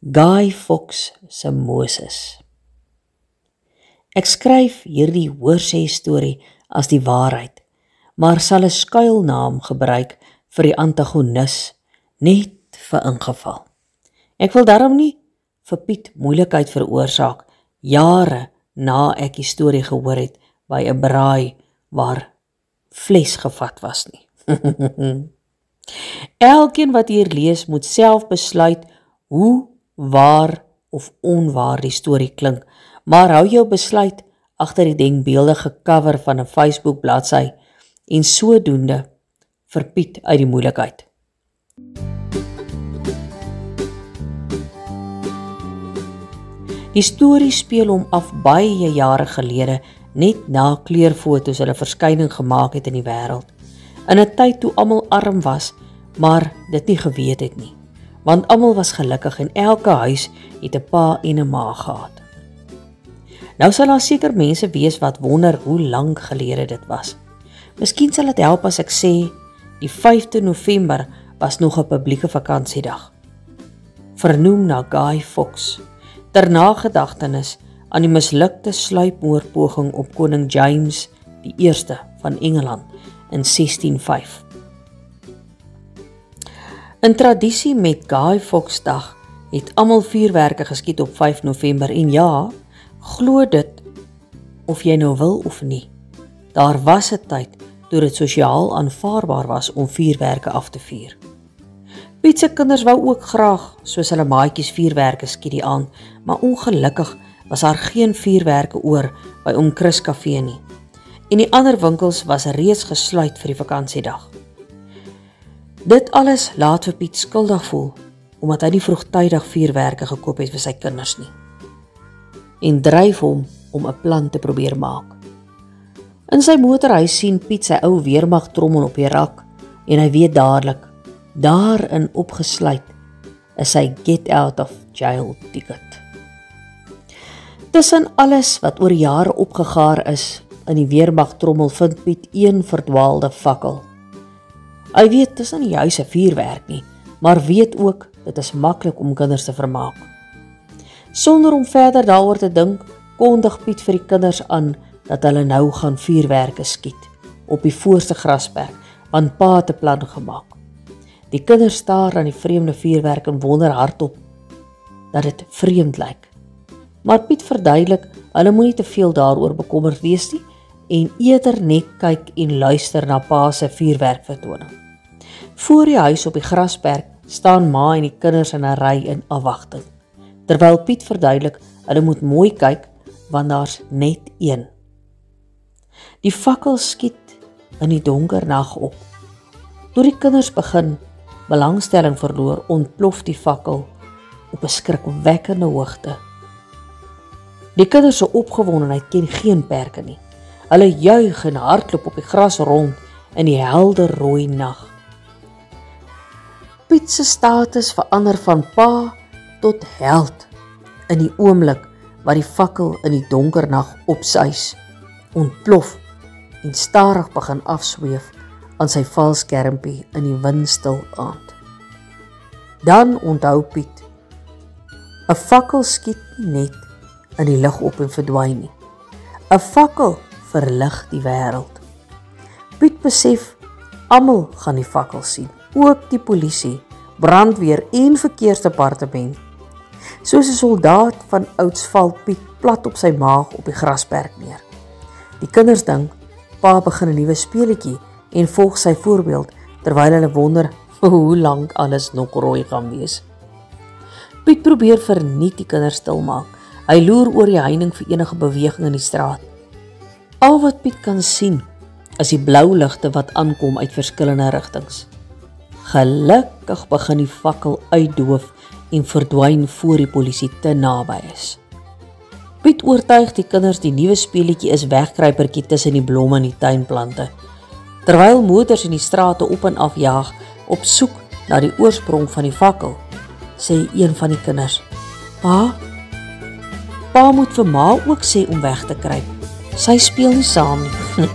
Guy Fawkes se Moses. Ek skryf hierdie hoorsê storie as die waarheid, maar sal 'n skuilnaam gebruik vir die antagonis, net vir ingeval. Ek wil daarom nie vir Piet moeilikheid veroorsaak, jare na ek die storie gehoor het by 'n braai waar vleis gevat was nie. Elkeen wat hier lees moet self besluit hoe waar of onwaar die storie klink, maar hou jou besluit agter die denkbeeldige cover van 'n Facebook bladsy en sodoende vir Piet uit die moeilikheid. Die storie speel hom af baie jare gelede, net na kleurfoto's hulle verskyning gemaak het in die wêreld, in 'n tyd toe almal arm was, maar dit nie geweet het nie, want almal was gelukkig en elke huis het 'n pa en 'n ma gehad. Nou sal daar seker mense wees wat wonder hoe lank gelede dit was. Miskien sal dit help as ek sê, die 5de November was nog 'n publieke vakansiedag, vernoem na Guy Fawkes, ter nagedagtenis aan die mislukte sluipmoordpoging op koning James I van Engeland in 1605. In tradisie met Guy Fawkes dag het almal vuurwerke geskiet op 5 November en ja, glo dit of jy nou wil of nie. Daar was 'n tyd toe dit sosiaal aanvaarbaar was om vuurwerke af te vuur. Piet se kinders wou ook graag soos hulle maatjies vuurwerke skiet die aand, maar ongelukkig was daar geen vuurwerke oor by Oom Chris Kafee nie. En die ander winkels was reeds gesluit vir die vakansiedag. Dit alles laat vir Piet skuldig voel, omdat hy nie vroegtydig vuurwerke gekoop het vir sy kinders nie. En dryf hom om 'n plan te probeer maak. In sy motorhuis sien Piet sy ou weermag trommel op die rak en hy weet dadelik, daarin opgesluit is sy get out of jail ticket. Tussen alles wat oor jare opgegaar is in die weermag trommel vind Piet een verdwaalde fakkel. Hy weet dis nie juis 'n vuurwerk nie, maar weet ook dit is maklik om kinders te vermaak. Sonder om verder daaroor te dink, kondig Piet vir die kinders aan dat hulle nou gaan vuurwerke skiet op die voorste grasperk, want pa het 'n plan gemaak. Die kinders staar aan die vreemde vuurwerk en wonder hardop dat dit vreemd lyk. Maar Piet verduidelik, hulle moenie te veel daaroor bekommerd wees nie en eerder net kyk en luister na pa se vuurwerkvertoning. Voor die huis op die grasperk staan ma en die kinders in 'n ry in afwagting, terwyl Piet verduidelik, hulle moet mooi kyk want daar's net een. Die fakkel skiet in die donker nag op. Toe die kinders begin belangstelling verloor, ontplof die fakkel op 'n skrikwekkende hoogte. Die kinders se opgewondenheid ken geen perke nie. Hulle juig en hardloop op die gras rond in die helder rooi nag. Piet se status verander van pa tot held in die oomblik wat die fakkel in die donker nag opsuis, ontplof en stadig begin afsweef aan sy valskermpie in die windstil aand. Dan onthou Piet, 'n fakkel skiet nie net in die lug op en verdwyn nie. 'n Fakkel verlig die wêreld. Piet besef, almal gaan die fakkel sien, ook die polisie, brandweer en verkeersdepartement. Soos 'n soldaat van ouds val Piet plat op sy maag op die grasperk neer. Die kinders dink, pa begin 'n nuwe speletjie en volg sy voorbeeld, terwyl hulle wonder hoe lank alles nog rooi gaan wees. Piet probeer verniet die kinders stilmaak. Hy loer oor die heining vir enige beweging in die straat. Al wat Piet kan sien, is die blou ligte wat aankom uit verskillende rigtings. Gelukkig begin die fakkel uitdoof en verdwyn voor die polisie te naby is. Piet oortuig die kinders die nuwe speletjie is wegkruipertjie tussen die blomme en die tuinplante. Terwyl motors in die strate op en af jaag, op soek na die oorsprong van die fakkel, sê een van die kinders, Pa moet vir ma ook sê om weg te kruip. Sy speel nie saam nie.